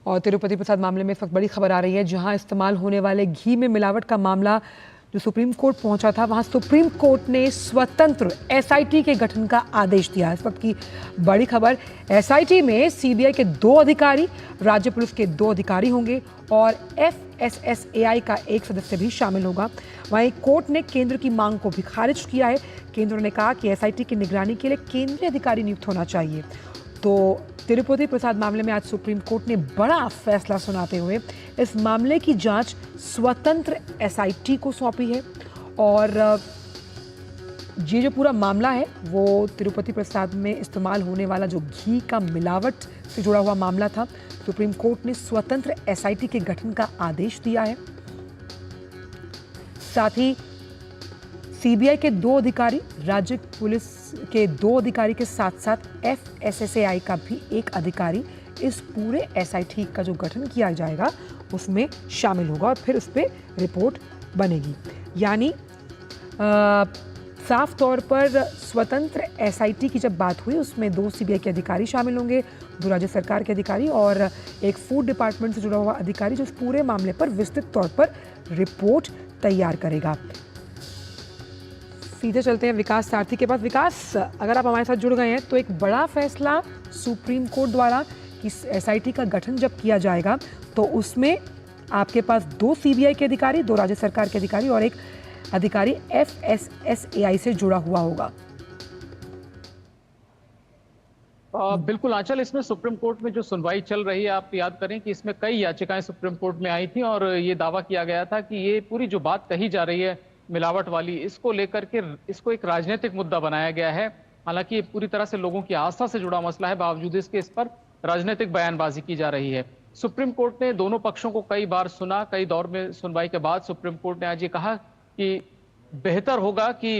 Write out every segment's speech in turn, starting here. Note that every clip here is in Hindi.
और तिरुपति प्रसाद मामले में इस वक्त बड़ी खबर आ रही है, जहां इस्तेमाल होने वाले घी में मिलावट का मामला जो सुप्रीम कोर्ट पहुंचा था, वहां सुप्रीम कोर्ट ने स्वतंत्र एसआईटी के गठन का आदेश दिया। इस वक्त की बड़ी खबर, एसआईटी में सीबीआई के 2 अधिकारी, राज्य पुलिस के 2 अधिकारी होंगे और एफएसएसएआई का एक सदस्य भी शामिल होगा। वहीं कोर्ट ने केंद्र की मांग को भी खारिज किया है। केंद्र ने कहा कि एसआईटी की निगरानी के लिए केंद्रीय अधिकारी नियुक्त होना चाहिए। तो तिरुपति प्रसाद मामले में आज सुप्रीम कोर्ट ने बड़ा फैसला सुनाते हुए इस मामले की जांच स्वतंत्र एसआईटी को सौंपी है। और ये जो पूरा मामला है वो तिरुपति प्रसाद में इस्तेमाल होने वाला जो घी का मिलावट से जुड़ा हुआ मामला था। सुप्रीम कोर्ट ने स्वतंत्र एसआईटी के गठन का आदेश दिया है। साथ ही सीबीआई के 2 अधिकारी, राज्य पुलिस के 2 अधिकारी के साथ साथ एफएसएसएआई का भी एक अधिकारी इस पूरे एसआईटी का जो गठन किया जाएगा उसमें शामिल होगा और फिर उस पर रिपोर्ट बनेगी। यानी साफ तौर पर स्वतंत्र एसआईटी की जब बात हुई उसमें 2 सीबीआई के अधिकारी शामिल होंगे, 2 राज्य सरकार के अधिकारी और एक फूड डिपार्टमेंट से जुड़ा हुआ अधिकारी जो इस पूरे मामले पर विस्तृत तौर पर रिपोर्ट तैयार करेगा। सीधे चलते हैं विकास सारथी के पास। विकास, अगर आप हमारे साथ जुड़ गए हैं तो एक बड़ा फैसला सुप्रीम कोर्ट द्वारा कि एसआईटी का गठन जब किया जाएगा तो उसमें आपके पास 2 सीबीआई के अधिकारी, 2 राज्य सरकार के अधिकारी और एक अधिकारी एफएसएसएआई से जुड़ा हुआ होगा। बिल्कुल आंचल, इसमें सुप्रीम कोर्ट में जो सुनवाई चल रही है, आप याद करें कि इसमें कई याचिकाएं सुप्रीम कोर्ट में आई थी और ये दावा किया गया था कि ये पूरी जो बात कही जा रही है मिलावट वाली, इसको लेकर के इसको एक राजनीतिक मुद्दा बनाया गया है। हालांकि ये पूरी तरह से लोगों की आस्था से जुड़ा मसला है, बावजूद इसके इस पर राजनीतिक बयानबाजी की जा रही है। सुप्रीम कोर्ट ने दोनों पक्षों को कई बार सुना। कई दौर में सुनवाई के बाद सुप्रीम कोर्ट ने आज ये कहा कि बेहतर होगा कि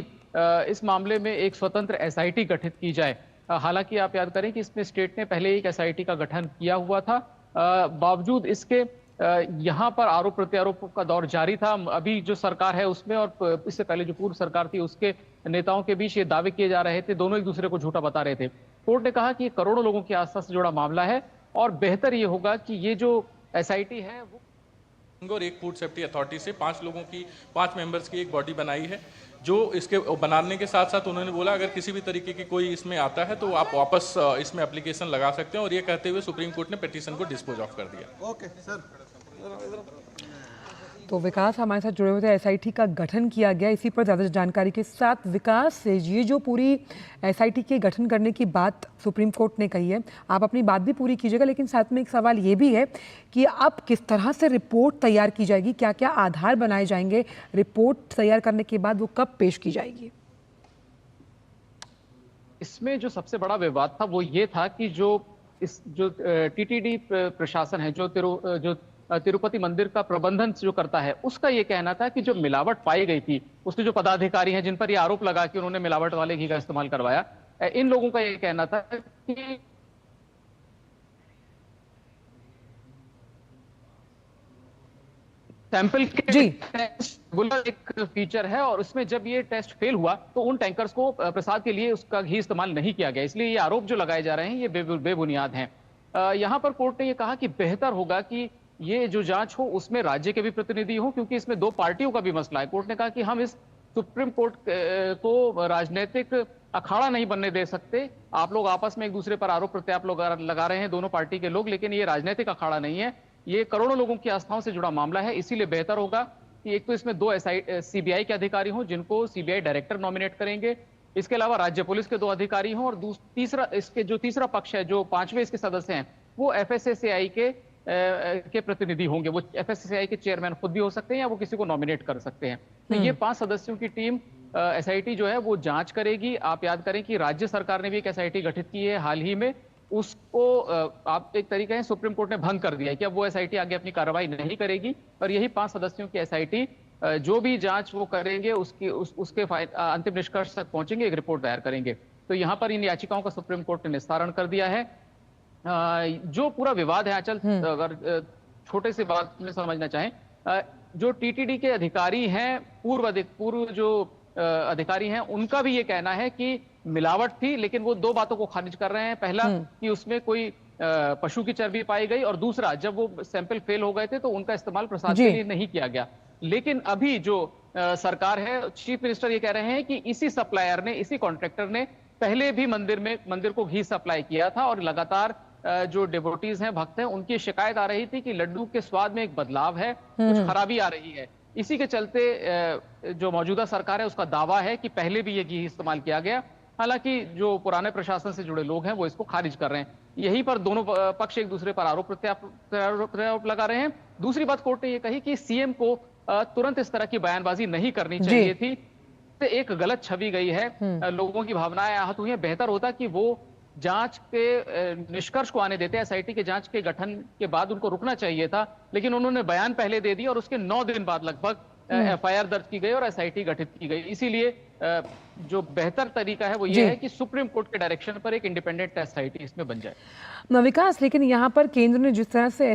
इस मामले में एक स्वतंत्र एसआईटी गठित की जाए। हालांकि आप याद करें कि इसमें स्टेट ने पहले एक एसआईटी का गठन किया हुआ था। बावजूद इसके यहाँ पर आरोप प्रत्यारोप का दौर जारी था। अभी जो सरकार है उसमें और इससे पहले जो पूर्व सरकार थी उसके नेताओं के बीच ये दावे किए जा रहे थे, दोनों एक दूसरे को झूठा बता रहे थे। कोर्ट ने कहा कि ये करोड़ों लोगों की आस्था से जुड़ा मामला है और बेहतर ये होगा कि ये जो एसआईटी है वो और एक फूड सेफ्टी अथॉरिटी से 5 लोगों की 5 मेंबर्स की एक बॉडी बनाई है। जो इसके बनाने के साथ साथ उन्होंने बोला अगर किसी भी तरीके की कोई इसमें आता है तो आप वापस इसमें एप्लीकेशन लगा सकते हैं और ये कहते हुए सुप्रीम कोर्ट ने पिटीशन को डिस्पोज ऑफ कर दिया। Okay sir. तो विकास हमारे साथ जुड़े हुए थे। एसआईटी का गठन किया गया, इसी पर ज़्यादा जानकारी के साथ विकास, ये जो पूरी एसआईटी के गठन करने की बात सुप्रीम कोर्ट ने कही है, आप अपनी बात भी पूरी कीजिएगा, लेकिन साथ में एक सवाल ये भी है कि अब किस तरह से रिपोर्ट तैयार की जाएगी, क्या क्या आधार बनाए जाएंगे, रिपोर्ट तैयार करने के बाद वो कब पेश की जाएगी? इसमें जो सबसे बड़ा विवाद था वो ये था कि जो टीटीडी प्रशासन है, जो तिरुपति मंदिर का प्रबंधन जो करता है, उसका ये कहना था कि जो मिलावट पाई गई थी, उसके जो पदाधिकारी हैं जिन पर ये आरोप लगा कि उन्होंने मिलावट वाले घी का इस्तेमाल करवाया, इन लोगों का ये कहना था कि सैंपल के टेस्ट एक फीचर है और उसमें जब ये टेस्ट फेल हुआ तो उन टैंकर्स को प्रसाद के लिए उसका घी इस्तेमाल नहीं किया गया। इसलिए ये आरोप जो लगाए जा रहे हैं ये बेबुनियाद हैं। यहाँ पर कोर्ट ने ये कहा कि बेहतर होगा कि ये जो जांच हो उसमें राज्य के भी प्रतिनिधि हो, क्योंकि इसमें 2 पार्टियों का भी मसला है। कोर्ट ने कहा कि हम इस सुप्रीम कोर्ट को राजनीतिक अखाड़ा नहीं बनने दे सकते। आप लोग आपस में एक दूसरे पर आरोप प्रत्यारोप लगा रहे हैं दोनों पार्टी के लोग, लेकिन ये राजनीतिक अखाड़ा नहीं है, ये करोड़ों लोगों की आस्थाओं से जुड़ा मामला है। इसीलिए बेहतर होगा कि एक तो इसमें 2 सीबीआई के अधिकारी हों जिनको सीबीआई डायरेक्टर नॉमिनेट करेंगे, इसके अलावा राज्य पुलिस के 2 अधिकारी हों और तीसरा पक्ष है, जो 5वें इसके सदस्य हैं, वो एफएसएसएआई के प्रतिनिधि होंगे। वो एफएसएसएआई के चेयरमैन खुद भी हो सकते हैं या वो किसी को नॉमिनेट कर सकते हैं। तो ये 5 सदस्यों की टीम एसआईटी जो है वो जांच करेगी। आप याद करें कि राज्य सरकार ने भी एक एसआईटी गठित की है हाल ही में, उसको आप एक तरीके से सुप्रीम कोर्ट ने भंग कर दिया है कि अब वो एसआईटी आगे अपनी कार्रवाई नहीं करेगी और यही 5 सदस्यों की एसआईटी जो भी जांच वो करेंगे उसके अंतिम निष्कर्ष तक पहुंचेंगे, एक रिपोर्ट दायर करेंगे। तो यहाँ पर इन याचिकाओं का सुप्रीम कोर्ट ने निस्तारण कर दिया है। जो पूरा विवाद है आंचल, अगर छोटे से बात में समझना चाहें, जो टीटीडी के अधिकारी हैं, पूर्व जो अधिकारी हैं, उनका भी ये कहना है कि मिलावट थी, लेकिन वो 2 बातों को खारिज कर रहे हैं। पहला कि उसमें कोई पशु की चर्बी पाई गई, और दूसरा जब वो सैंपल फेल हो गए थे तो उनका इस्तेमाल प्रसाद जी। के लिए नहीं किया गया। लेकिन अभी जो सरकार है, चीफ मिनिस्टर ये कह रहे हैं कि इसी सप्लायर ने, इसी कॉन्ट्रैक्टर ने पहले भी मंदिर को घी सप्लाई किया था, और लगातार जो डिवोटीज हैं, भक्त हैं, उनकी शिकायत आ रही थी कि लड्डू के स्वाद में एक बदलाव है, कुछ खराबी आ रही है। इसी के चलते जो मौजूदा सरकार है उसका दावा है कि पहले भी ये घी इस्तेमाल किया गया। हालांकि जो पुराने प्रशासन से जुड़े लोग हैं वो इसको खारिज कर रहे हैं। यहीं पर दोनों पक्ष एक दूसरे पर आरोप प्रत्यारोप लगा रहे हैं। दूसरी बात कोर्ट ने ये कही कि सीएम को तुरंत इस तरह की बयानबाजी नहीं करनी चाहिए थी। एक गलत छवि गई है, लोगों की भावनाएं आहत हुई हैं। बेहतर होता कि वो जांच के निष्कर्ष को आने देते, एसआईटी के जांच के गठन के बाद उनको रुकना चाहिए था, लेकिन उन्होंने बयान पहले दे दिया और उसके 9 दिन बाद लगभग एफआईआर दर्ज की गई और एसआईटी गठित की गई। इसीलिए जो बेहतर तरीका है वो ये है कि सुप्रीम कोर्ट के डायरेक्शन पर एक इंडिपेंडेंट एसआईटी इसमें बन जाए। विकास, लेकिन यहाँ पर केंद्र ने जिस तरह से